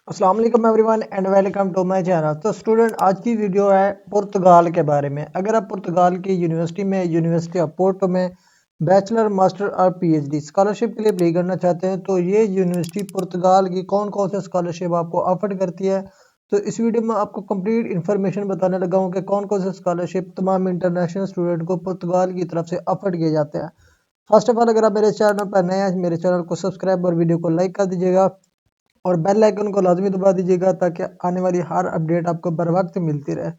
अस्सलाम वालेकुम everyone and welcome to my channel. तो स्टूडेंट, आज की वीडियो है पुर्तगाल के बारे में। अगर आप पुर्तगाल की यूनिवर्सिटी में, यूनिवर्सिटी ऑफ पोर्टो में बैचलर, मास्टर और पीएचडी स्कॉलरशिप के लिए अप्लाई करना चाहते हैं, तो ये यूनिवर्सिटी पुर्तगाल की कौन कौन से स्कॉलरशिप आपको ऑफर करती है, तो इस वीडियो में आपको कंप्लीट इन्फॉर्मेशन बताने लगा हूँ कि कौन कौन से स्कॉलरशिप तमाम इंटरनेशनल स्टूडेंट को पुर्तगाल की तरफ से ऑफर किए जाते हैं। फर्स्ट ऑफ ऑल, अगर आप मेरे चैनल पर नए हैं, मेरे चैनल को सब्सक्राइब और वीडियो को लाइक कर दीजिएगा और बेल आइकन को लाजमी दबा दीजिएगा ताकि आने वाली हर अपडेट आपको बर वक्त मिलती रहे।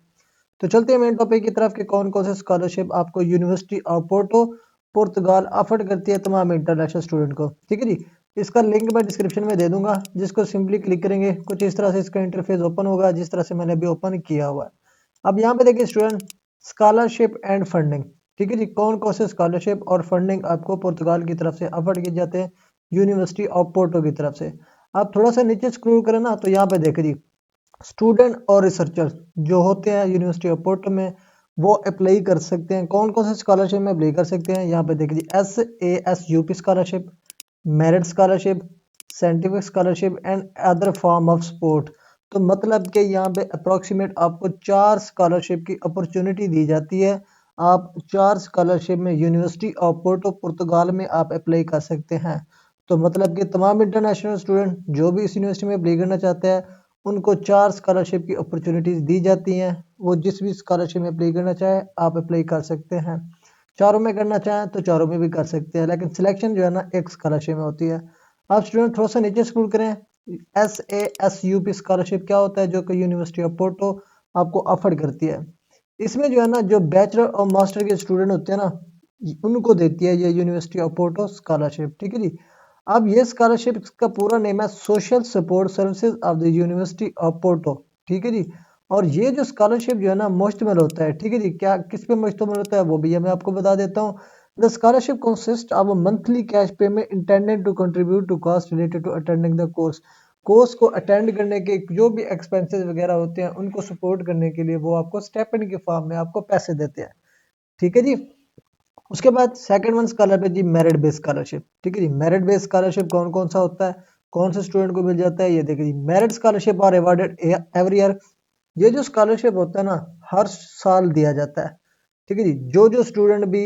तो चलते हैं मेन टॉपिक की तरफ कि कौन कौन से स्कॉलरशिप आपको यूनिवर्सिटी ऑफ पोर्टो पुर्तगाल ऑफर करती है तमाम इंटरनेशनल स्टूडेंट को। ठीक है जी। इसका लिंक मैं डिस्क्रिप्शन में दे दूंगा, जिसको सिंपली क्लिक करेंगे कुछ इस तरह से इसका इंटरफेस ओपन होगा, जिस तरह से मैंने अभी ओपन किया हुआ है। अब यहाँ पे देखिए स्टूडेंट, स्कॉलरशिप एंड फंडिंग। ठीक है जी, कौन कौन से स्कॉलरशिप और फंडिंग आपको पुर्तगाल की तरफ से ऑफर किए जाते हैं यूनिवर्सिटी ऑफ पोर्टो की तरफ से। आप थोड़ा सा नीचे स्क्रॉल करें ना, तो यहाँ पे देखिए जी, स्टूडेंट और रिसर्चर्स जो होते हैं यूनिवर्सिटी ऑफ पोर्टो में, वो अप्लाई कर सकते हैं। कौन कौन से स्कॉलरशिप में अप्लाई कर सकते हैं, यहाँ पे देखिए जी, SASUP scholarship, merit scholarship, scientific scholarship and other form of support. तो मतलब कि यहाँ पे अप्रोक्सीमेट आपको 4 स्कॉलरशिप की अपॉर्चुनिटी दी जाती है। आप 4 स्कॉलरशिप में यूनिवर्सिटी ऑफ पोर्टो पुर्तगाल में आप अप्लाई कर सकते हैं। तो मतलब कि तमाम इंटरनेशनल स्टूडेंट जो भी इस यूनिवर्सिटी में अप्लाई करना चाहते हैं, उनको 4 स्कॉलरशिप की अपॉर्चुनिटीज़ दी जाती हैं। वो जिस भी स्कॉलरशिप में अप्लाई करना चाहे आप अप्लाई कर सकते हैं। चारों में करना चाहें तो चारों में भी कर सकते हैं, लेकिन सिलेक्शन जो है ना एक स्कॉलरशिप में होती है। आप स्टूडेंट थोड़ा सा नीचे स्क्रॉल करें। SASUP स्कॉलरशिप क्या होता है, जो कि यूनिवर्सिटी ऑफ पोर्टो आपको ऑफर करती है। इसमें जो है ना, जो बैचलर और मास्टर के स्टूडेंट होते हैं ना, उनको देती है ये यूनिवर्सिटी ऑफ पोर्टो स्कॉलरशिप। ठीक है जी। अब ये स्कॉलरशिप का पूरा नेम है social support services of the university of Porto. ठीक है जी। और ये जो स्कॉलरशिप जो है ना मुश्तमिल होता है, ठीक है जी, क्या किस पे मुश्तमिल होता है वो भी मैं आपको बता देता हूँ। The scholarship consist of a monthly cash payment intended to contribute to cost related to attending the course. Course को अटेंड करने के जो भी एक्सपेंसेस वगैरह होते हैं, उनको सपोर्ट करने के लिए वो आपको स्टेपेंड के फॉर्म में आपको पैसे देते हैं। ठीक है जी। उसके बाद सेकंड वन स्कॉलर पे जी, मेरिट बेस्ड स्कॉलरशिप। ठीक है जी। मेरिट बेस्ड स्कॉलरशिप कौन कौन सा होता है, कौन से स्टूडेंट को मिल जाता है, ये देखिए जी, merit scholarship are awarded every year. ये जो स्कॉलरशिप होता है ना, हर साल दिया जाता है। ठीक है जी। जो जो स्टूडेंट भी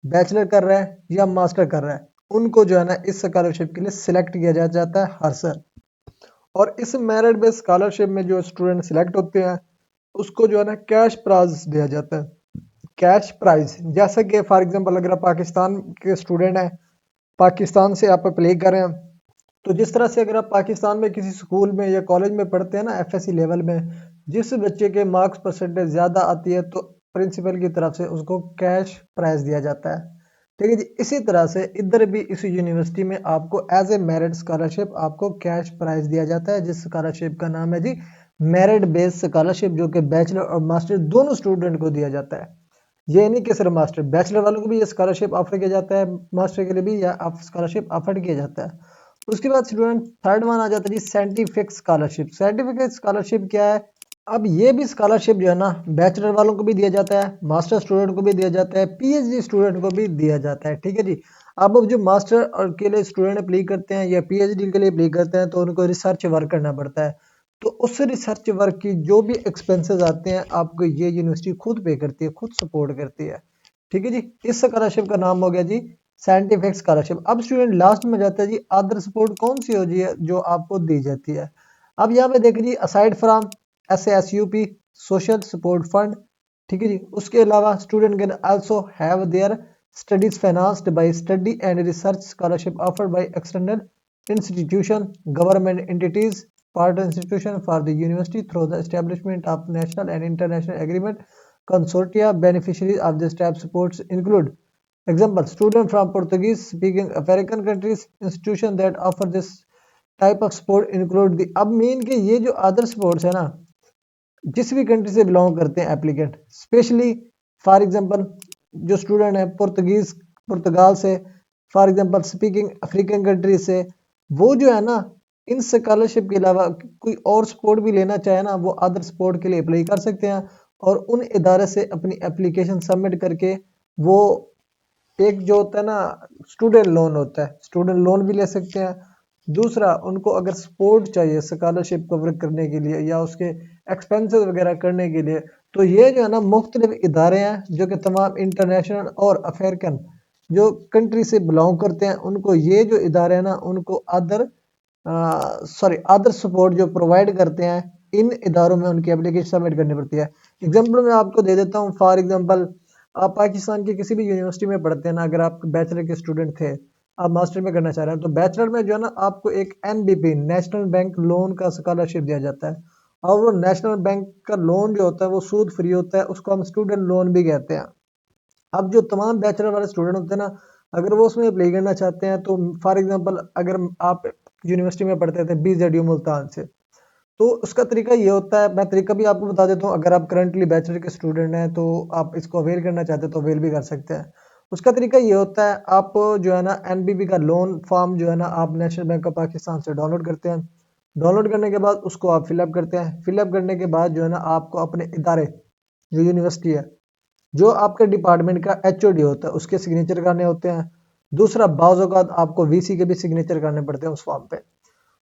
बैचलर कर रहा है या मास्टर कर रहा है, उनको जो है ना इस स्कॉलरशिप के लिए सिलेक्ट किया जाता है हर साल। और इस मेरिट बेस्ड स्कॉलरशिप में जो स्टूडेंट सिलेक्ट होते हैं, उसको जो है ना कैश प्राइज दिया जाता है। कैश प्राइज, जैसे कि फॉर एग्जांपल अगर आप पाकिस्तान के स्टूडेंट हैं, पाकिस्तान से आप अप्लाई कर रहे हैं, तो जिस तरह से अगर आप पाकिस्तान में किसी स्कूल में या कॉलेज में पढ़ते हैं ना, एफएससी लेवल में, जिस बच्चे के मार्क्स परसेंटेज ज़्यादा आती है, तो प्रिंसिपल की तरफ से उसको कैश प्राइज दिया जाता है। ठीक है जी। इसी तरह से इधर भी इस यूनिवर्सिटी में आपको एज ए मेरिट स्कॉलरशिप आपको कैश प्राइज दिया जाता है, जिस स्कॉलरशिप का नाम है जी मेरिट बेस्ड स्कॉलरशिप, जो कि बैचलर और मास्टर दोनों स्टूडेंट को दिया जाता है। ये नहीं कि सिर्फ मास्टर, बैचलर वालों को भी ये स्कॉलरशिप ऑफर किया जाता है, मास्टर के लिए भी या स्कॉलरशिप ऑफर किया जाता है। उसके बाद स्टूडेंट थर्ड वन आ जाता है जी, साइंटिफिक स्कॉलरशिप। साइंटिफिक स्कॉलरशिप क्या है? अब ये भी स्कॉलरशिप जो है ना बैचलर वालों को भी दिया जाता है, मास्टर स्टूडेंट को भी दिया जाता है, पीएचडी स्टूडेंट को भी दिया जाता है। ठीक है जी। अब जो मास्टर और के लिए स्टूडेंट अप्लाई करते हैं या पीएचडी के लिए अप्लाई करते हैं, तो उनको रिसर्च वर्क करना पड़ता है। तो उस रिसर्च वर्क की जो भी एक्सपेंसेस आते हैं, आपको ये यूनिवर्सिटी खुद पे करती है, खुद सपोर्ट करती है। ठीक है जी। इस स्कॉलरशिप का नाम हो गया जी साइंटिफिक स्कॉलरशिप। अब स्टूडेंट लास्ट में जाता है जी, अदर सपोर्ट कौन सी हो जी है जो आपको दी जाती है। अब यहाँ पे देखिए जी, aside from SASUP social support fund, ठीक है जी, उसके अलावा student can also have their studies financed by study and research scholarship offered by external institution, government entities, partner institution for the university through the establishment of national and international agreement consortia. Beneficiaries of this type supports include example student from Portuguese speaking African countries. Institution that offer this type of sport include the, अब main के ये जो other sports है ना, जिस भी country से belong करते हैं एप्लीकेंट, स्पेशली फॉर एग्जांपल जो स्टूडेंट है पुर्तगीज पुर्तगाल से, for example speaking African country से, वो जो है ना इन स्कॉलरशिप के अलावा कोई और स्पोर्ट भी लेना चाहे ना, वो अदर स्पोर्ट के लिए अप्लाई कर सकते हैं और उन इदारे से अपनी एप्लीकेशन सबमिट करके वो एक जो होता है ना स्टूडेंट लोन होता है, स्टूडेंट लोन भी ले सकते हैं। दूसरा, उनको अगर सपोर्ट चाहिए स्कॉलरशिप कवर करने के लिए या उसके एक्सपेंसेस वगैरह करने के लिए, तो ये जो है ना मुख्तलिफ इदारे हैं जो कि तमाम इंटरनेशनल और अफ्रीकन जो कंट्री से बिलोंग करते हैं, उनको ये जो इदारे हैं ना उनको अदर सपोर्ट जो प्रोवाइड करते हैं, इन इदारों में उनकी एप्लीकेशन सबमिट करनी पड़ती है। एग्जाम्पल मैं आपको दे देता हूँ। फॉर एग्जाम्पल, आप पाकिस्तान की किसी भी यूनिवर्सिटी में पढ़ते हैं ना, अगर आप बैचलर के स्टूडेंट थे, आप मास्टर में करना चाह रहे हैं, तो बैचलर में जो है ना आपको एक एनबीपी नेशनल बैंक लोन का स्कॉलरशिप दिया जाता है। और वो नेशनल बैंक का लोन जो होता है वो सूद फ्री होता है, उसको हम स्टूडेंट लोन भी कहते हैं। अब जो तमाम बैचलर वाले स्टूडेंट होते हैं ना, अगर वो उसमें अप्लाई करना चाहते हैं, तो फॉर एग्जांपल अगर आप यूनिवर्सिटी में पढ़ते थे BZU मुल्तान से, तो उसका तरीका ये होता है, मैं तरीका भी आपको बता देता हूँ। अगर आप करंटली बैचलर के स्टूडेंट हैं तो आप इसको अवेल करना चाहते हैं तो अवेल भी कर सकते हैं। उसका तरीका ये होता है, आप जो है ना एनबीबी का लोन फॉर्म जो है ना आप नेशनल बैंक ऑफ पाकिस्तान से डाउनलोड करते हैं। डाउनलोड करने के बाद उसको आप फिलअप करते हैं। फिलअप करने के बाद जो है ना आपको अपने इदारे, जो यूनिवर्सिटी है, जो आपके डिपार्टमेंट का एचओडी होता है, उसके सिग्नेचर करने होते हैं। दूसरा, बाज़ औक़ात आपको वीसी के भी सिग्नेचर करने पड़ते हैं उस फॉर्म पे।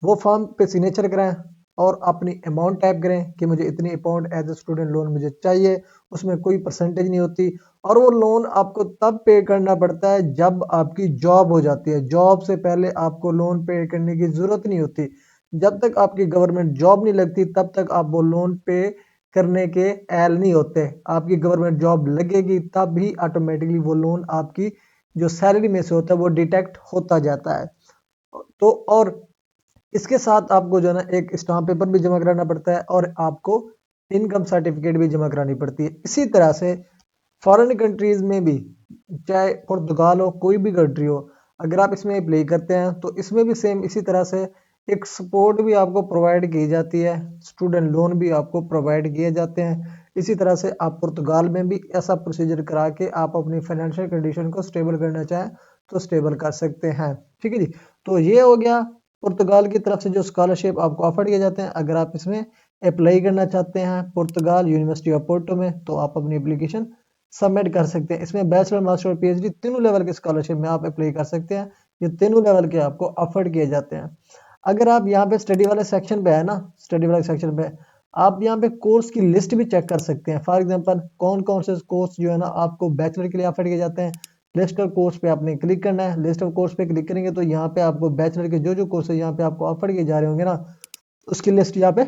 वो फॉर्म पे सिग्नेचर कराएं और अपनी अमाउंट टाइप करें कि मुझे इतनी amount as a student loan मुझे चाहिए। उसमें कोई परसेंटेज नहीं होती, और वो लोन आपको तब पे करना पड़ता है जब आपकी जॉब हो जाती है। जॉब से पहले आपको लोन पे करने की ज़रूरत नहीं होती। जब तक आपकी गवर्नमेंट जॉब नहीं लगती तब तक आप वो लोन पे करने के एल नहीं होते। आपकी गवर्नमेंट जॉब लगेगी तब भी ऑटोमेटिकली वो लोन आपकी जो सैलरी में से होता है वो डिटेक्ट होता जाता है। तो और इसके साथ आपको जो है ना एक स्टाम्प पेपर भी जमा कराना पड़ता है और आपको इनकम सर्टिफिकेट भी जमा करानी पड़ती है। इसी तरह से फॉरेन कंट्रीज में भी, चाहे पुर्तगाल हो, कोई भी कंट्री हो, अगर आप इसमें अप्लाई करते हैं तो इसमें भी सेम इसी तरह से एक सपोर्ट भी आपको प्रोवाइड की जाती है, स्टूडेंट लोन भी आपको प्रोवाइड किए जाते हैं। इसी तरह से आप पुर्तगाल में भी ऐसा प्रोसीजर करा के आप अपनी फाइनेंशियल कंडीशन को स्टेबल करना चाहें तो स्टेबल कर सकते हैं। ठीक है जी। तो ये हो गया पुर्तगाल की तरफ से जो स्कॉलरशिप आपको ऑफर किए जाते हैं। अगर आप इसमें अप्लाई करना चाहते हैं पुर्तगाल यूनिवर्सिटी ऑफ पोर्टो में, तो आप अपनी एप्लीकेशन सबमिट कर सकते हैं। इसमें बैचलर, मास्टर और पीएचडी तीनों लेवल के स्कॉलरशिप में आप अप्लाई कर सकते हैं। ये तीनों लेवल के आपको ऑफर किए जाते हैं। अगर आप यहाँ पे स्टडी वाले सेक्शन पे है ना, स्टडी वाले सेक्शन पे आप यहाँ पे कोर्स की लिस्ट भी चेक कर सकते हैं। फॉर एग्जांपल, कौन कौन से कोर्स जो है ना आपको बैचलर के लिए ऑफर किए जाते हैं। लिस्ट ऑफ कोर्स पे आपने क्लिक करना है। लिस्ट ऑफ कोर्स पे क्लिक करेंगे तो यहाँ पे आपको बैचलर के जो जो कोर्स यहाँ पे आपको ऑफर किए जा रहे होंगे ना, उसकी लिस्ट यहाँ पे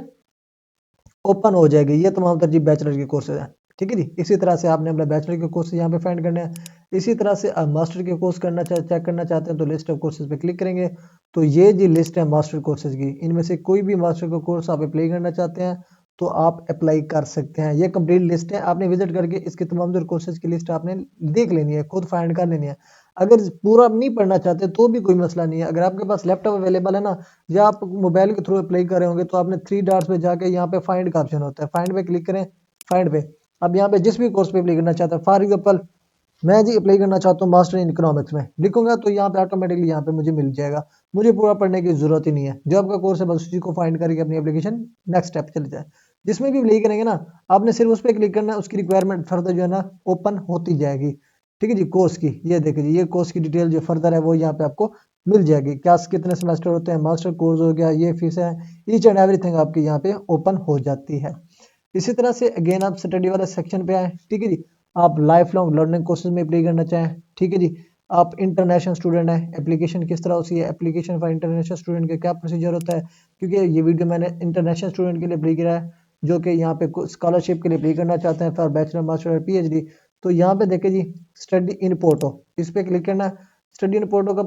ओपन हो जाएगी। ये तमाम तरजीब बैचलर के कोर्सेज हैं। ठीक है जी। इसी तरह से आपने अपना बैचलर के कोर्स यहाँ पे फाइंड करना है। इसी तरह से आप मास्टर के कोर्स चेक करना चाहते हैं तो लिस्ट ऑफ कोर्सेज पे क्लिक करेंगे तो ये जी लिस्ट है मास्टर कोर्सेज की। इनमें से कोई भी मास्टर का कोर्स आप अप्लाई करना चाहते हैं तो आप अप्लाई कर सकते हैं। ये कंप्लीट लिस्ट है, आपने विजिट करके इसके तमाम जो कोर्सेज की लिस्ट आपने देख लेनी है, खुद फाइंड कर लेनी है। अगर पूरा नहीं पढ़ना चाहते तो भी कोई मसला नहीं है। अगर आपके पास लैपटॉप अवेलेबल है ना, या आप मोबाइल के थ्रू अप्लाई कर रहे होंगे, तो आपने 3 डॉट्स पे जाके यहाँ पे फाइंड का ऑप्शन होता है, फाइंड पे क्लिक करें। फाइंड पे अब यहाँ पे जिस भी कोर्स पे अप्लाई करना चाहते हैं, फॉर एग्जाम्पल मैं जी अप्लाई करना चाहता हूँ मास्टर इन इकोनॉमिक्स में, लिखूंगा तो यहाँ पे ऑटोमेटिकली यहाँ पे मुझे मिल जाएगा। मुझे पूरा पढ़ने की जरूरत ही नहीं है। जो आपका कोर्स है बस उसी को फाइंड करके अपनी एप्लीकेशन नेक्स्ट स्टेप चले जाए। जिसमें भी अप्लाई करेंगे ना, आपने सिर्फ उस पर क्लिक करना है, उसकी रिक्वायरमेंट फर्दर जो है ना ओपन होती जाएगी। ठीक है जी। कोर्स की ये देखिए जी, ये कोर्स की डिटेल जो फर्दर है वो यहाँ पे आपको मिल जाएगी। क्या कितने सेमेस्टर होते हैं, मास्टर कोर्स हो गया, ये फीस है, ईच एंड एवरीथिंग आपकी यहाँ पे ओपन हो जाती है। इसी तरह से अगेन आप स्टडी वाले सेक्शन पे आए। ठीक है जी। आप लाइफ लॉन्ग लर्निंग कोर्सेज में अप्लाई करना चाहें, ठीक है जी। आप इंटरनेशनल स्टूडेंट हैं, एप्लीकेशन किस तरह होती है, एप्लीकेशन फॉर इंटरनेशनल स्टूडेंट का क्या प्रोसीजर होता है, क्योंकि ये वीडियो मैंने इंटरनेशनल स्टूडेंट के लिए अप्लाई किया है जो कि यहाँ पे स्कॉलरशिप के लिए अप्लाई करना चाहते हैं फॉर बैचलर, मास्टर और पीएचडी। तो यहाँ पे देखिए जी, स्टडी इन पोर्टो, इस पे क्लिक करना है। स्टडी इन पोर्टो का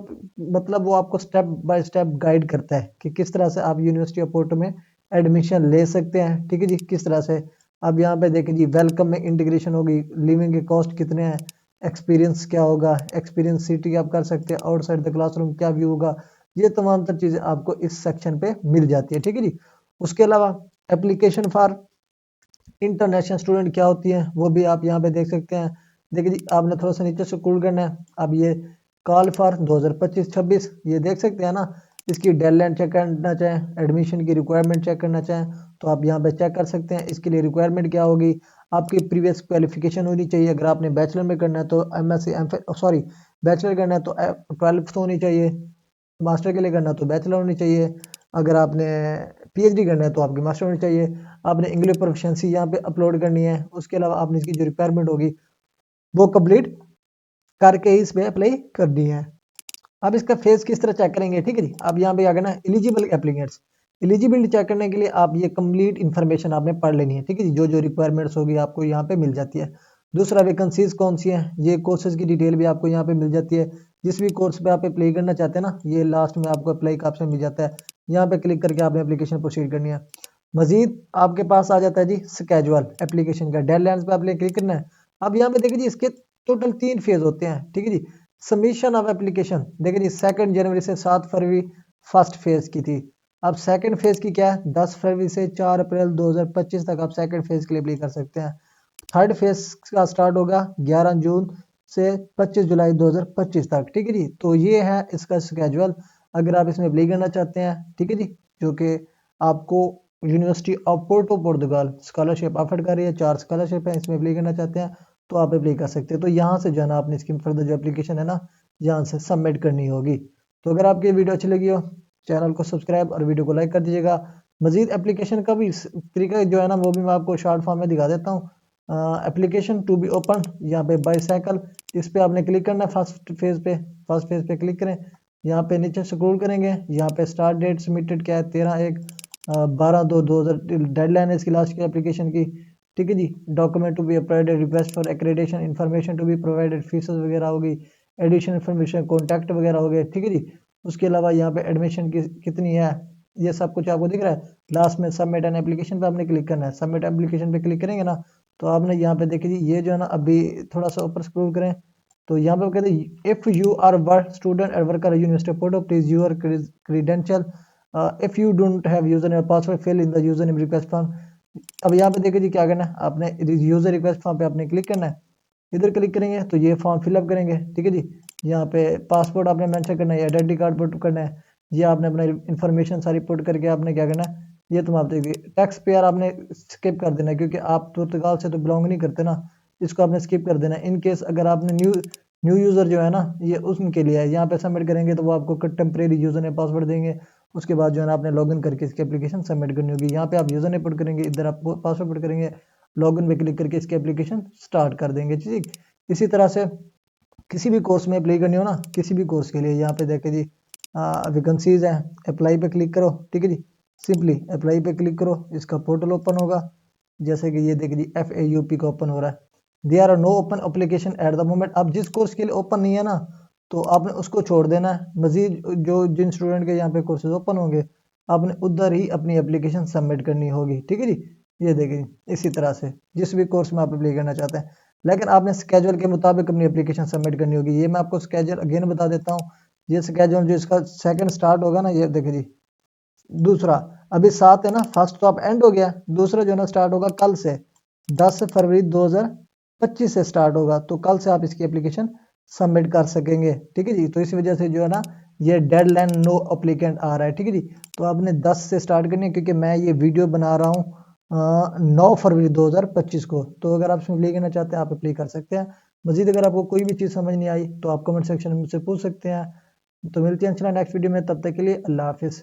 मतलब वो आपको स्टेप बाय स्टेप गाइड करता है कि किस तरह से आप यूनिवर्सिटी ऑफ पोर्टो में एडमिशन ले सकते हैं। ठीक है जी। किस तरह से अब यहाँ पे देखें जी, वेलकम में इंटीग्रेशन होगी, लिविंग के कॉस्ट कितने हैं, एक्सपीरियंस क्या होगा, एक्सपीरियंस सिटी आप कर सकते हैं, आउटसाइड द क्लासरूम क्या व्यू होगा, ये तमाम तर चीज़ें आपको इस सेक्शन पे मिल जाती है। ठीक है जी। उसके अलावा एप्लीकेशन फॉर इंटरनेशनल स्टूडेंट क्या होती है वो भी आप यहाँ पे देख सकते हैं। देखिए जी, आपने थोड़ा सा नीचे स्क्रॉल करना है। अब ये कॉल फॉर 2025-26 ये देख सकते हैं ना, इसकी डेडलाइन चेक करना चाहें, एडमिशन की रिक्वायरमेंट चेक करना चाहें तो आप यहाँ पे चेक कर सकते हैं। इसके लिए रिक्वायरमेंट क्या होगी, आपकी प्रीवियस क्वालिफिकेशन होनी चाहिए। अगर आपने बैचलर में करना है तो एमएससी, सॉरी बैचलर करना है तो 12th होनी चाहिए। मास्टर के लिए करना तो बैचलर होनी चाहिए, अगर आपने पीएचडी करना है तो आपकी मास्टर होनी चाहिए। आपने इंग्लिश प्रोफिशिएंसी यहाँ पे अपलोड करनी है, उसके अलावा आपने इसकी जो रिक्वायरमेंट होगी वो कंप्लीट करके ही इस पे अप्लाई करनी है। अब इसका फेस किस तरह चेक करेंगे, ठीक है जी। अब यहाँ पे आ गया ना एलिजिबल एप्लीकेंट्स, एलिजिबिलिटी चेक करने के लिए आप ये कंप्लीट इन्फॉर्मेशन आपने पढ़ लेनी है, ठीक है जी। जो जो रिक्वायरमेंट्स होगी आपको यहाँ पे मिल जाती है। दूसरा वैकेंसीज कौन सी है, ये कोर्सेज की डिटेल भी आपको यहाँ पे मिल जाती है। जिस भी कोर्स पे आप अप्लाई करना चाहते हैं ना, ये लास्ट में आपको अप्लाई का ऑप्शन मिल जाता है, यहाँ पे क्लिक करके आपने एप्लीकेशन प्रोसीड करनी है। मजीद आपके पास आ जाता है जी स्केजुअल एप्लीकेशन का, डेडलाइंस पे आपने क्लिक करना है। अब यहाँ पे देखिए जी इसके टोटल 3 फेज होते हैं, ठीक है जी। सबमिशन ऑफ एप्लीकेशन देखिए जी 2 जनवरी से 7 फरवरी फर्स्ट फेज की थी। अब सेकंड फेज की क्या है, 10 फरवरी से 4 अप्रैल 2025 तक आप सेकंड फेज के लिए अप्लाई कर सकते हैं। थर्ड फेज का स्टार्ट होगा 11 जून से 25 जुलाई 2025 तक, ठीक है जी। तो ये है इसका स्केजुअल, अगर आप इसमें अप्लाई करना चाहते हैं, ठीक है जी। जो कि आपको यूनिवर्सिटी ऑफ पोर्टो पुर्तगाल स्कॉलरशिप ऑफर कर रही है, 4 स्कॉलरशिप है, इसमें अप्लाई करना चाहते हैं तो आप अप्लाई कर सकते हैं। तो यहाँ से जो है ना आपने इसकी फर्दर जो एप्लीकेशन है ना यहाँ से सबमिट करनी होगी। तो अगर आपकी वीडियो अच्छी लगी हो चैनल को सब्सक्राइब और वीडियो को लाइक कर दीजिएगा। मजीद एप्लीकेशन का भी तरीका जो है ना वो भी मैं आपको शॉर्ट फॉर्म में दिखा देता हूँ। एप्लीकेशन टू बी ओपन, यहाँ पे बाईसाइकिल, इस पे आपने क्लिक करना है फर्स्ट फेज पे क्लिक करें। यहाँ पे नीचे स्क्रॉल करेंगे, यहाँ पे स्टार्ट डेट सबमिटेड क्या है 13/1/12/2000 डेडलाइन है इसकी लास्ट की एप्लीकेशन की, ठीक है जी। Document to be uploaded, request for accreditation, information to be provided, fees वगैरह होगी, एडिशन इन्फॉर्मेशन, कॉन्टैक्ट वगैरह हो गए, ठीक है जी। उसके अलावा यहाँ पे एडमिशन की कितनी है ये सब कुछ आपको दिख रहा है। लास्ट में सबमिट एन एप्लीकेशन पे आपने क्लिक करना है। सबमिट एप्लीकेशन पे क्लिक करेंगे ना तो आपने यहाँ पे देखिए जी ये जो है ना अभी थोड़ा सा ऊपर स्क्रॉल करें तो यहाँ पे कहते हैं if you are work student and worker university portal please your credential if you don't have user name password fill in the user name request form. अब यहाँ पे देखिए जी क्या करना है, आपने यूजर रिक्वेस्ट फॉर्म पे आपने क्लिक करना है। इधर क्लिक करेंगे तो ये फॉर्म फिलअप करेंगे, ठीक है जी। यहाँ पे पासपोर्ट आपने मेंशन करना है, आइडेंटिटी कार्ड पुट करना है, ये आपने अपना इन्फॉर्मेशन सारी पुट करके आपने क्या करना है, ये तुम आप देखिए टैक्स पेयर आपने स्किप कर देना है क्योंकि आप पुर्तगाल से तो बिलोंग नहीं करते ना, इसको आपने स्किप कर देना है। इन केस अगर आपने न्यू न्यू यूज़र जो है ना ये उनके लिए है, यहाँ पे सबमिट करेंगे तो वो आपको टेम्परेरी यूज़र ने पासवर्ड देंगे। उसके बाद जो है ना आपने लॉगिन करके इसकी एप्लीकेशन सबमिट करनी होगी। यहाँ पे आप यूज़र ने पुट करेंगे, इधर आप पासवर्ड पुट करेंगे, लॉगिन पे क्लिक करके इसकी एप्लीकेशन स्टार्ट कर देंगे, ठीक। इसी तरह से किसी भी कोर्स में अप्लाई करनी हो ना, किसी भी कोर्स के लिए यहाँ पे देखे जी वैकेंसीज हैं, अप्लाई पे क्लिक करो, ठीक है जी। सिंपली अप्लाई पे क्लिक करो, इसका पोर्टल ओपन होगा, जैसे कि ये देखिए जी FAUP का ओपन हो रहा है। There are no open application at the moment. अब जिस कोर्स के लिए ओपन नहीं है ना तो आपने उसको छोड़ देना है। मजीद जो जिन स्टूडेंट के यहाँ पे कोर्सेज ओपन होंगे आपने उधर ही अपनी एप्लीकेशन सबमिट करनी होगी, ठीक है जी। ये देखिए इसी तरह से जिस भी कोर्स में आप अप्लाई करना चाहते हैं, लेकिन आपने स्केजुअल के मुताबिक अपनी एप्लीकेशन सबमिट करनी होगी। ये मैं आपको स्केजुअल अगेन बता देता हूँ। ये स्केजुअल जो इसका सेकंड स्टार्ट होगा ना, ये देखिए जी दूसरा अभी 7 है ना, फर्स्ट तो आप एंड हो गया, दूसरा जो है ना स्टार्ट होगा कल से 10 फरवरी 2025 से स्टार्ट होगा। तो कल से आप इसकी एप्लीकेशन सबमिट कर सकेंगे, ठीक है जी। तो इस वजह से जो है ना ये डेडलाइन नो अप्लीकेंट आ रहा है, ठीक है जी। तो आपने 10 से स्टार्ट करनी है क्योंकि मैं ये वीडियो बना रहा हूँ 9 फरवरी 2025 को। तो अगर आप इसमें अप्लाई करना चाहते हैं आप अप्लाई कर सकते हैं। मजीद अगर आपको कोई भी चीज़ समझ नहीं आई तो आप कमेंट सेक्शन में मुझसे पूछ सकते हैं। तो मिलते हैं इंशाल्लाह नेक्स्ट वीडियो में, तब तक के लिए अल्लाह हाफिज़।